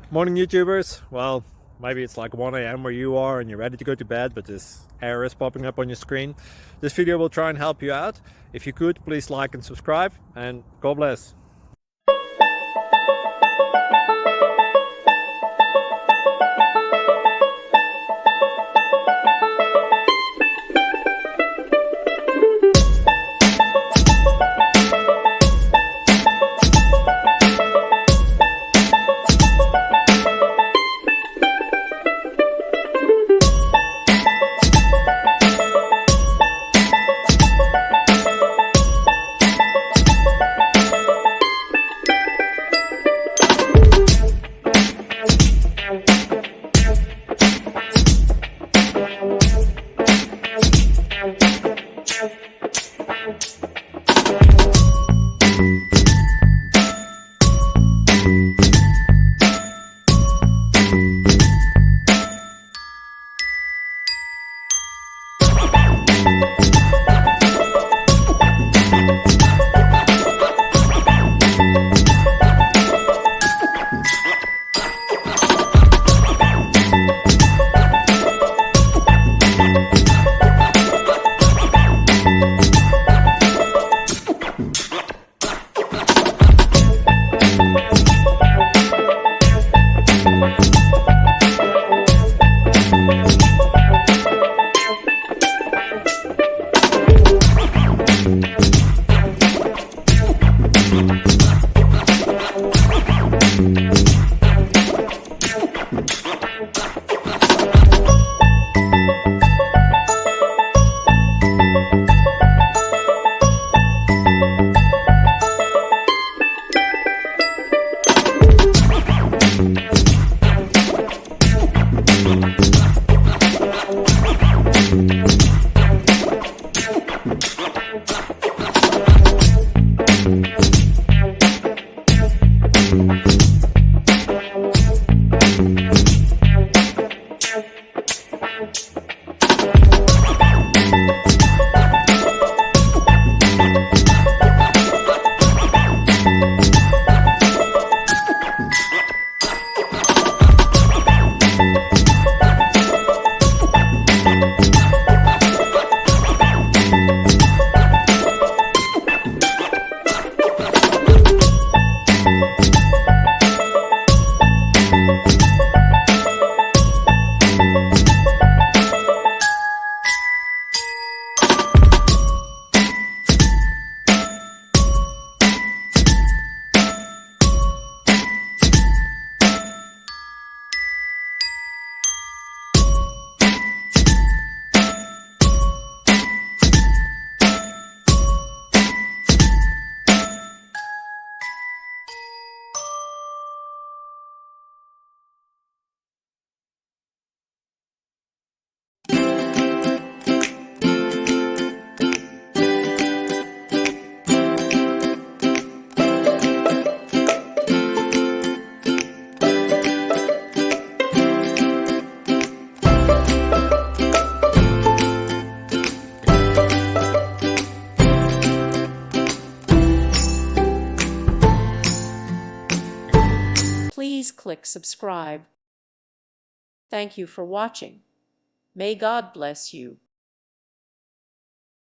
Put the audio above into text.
Morning YouTubers. Well, maybe it's like 1 a.m. where you are and you're ready to go to bed, but this error is popping up on your screen. This video will try and help you out. If you could, please like and subscribe, and God bless. Please click subscribe. Thank you for watching. May God bless you.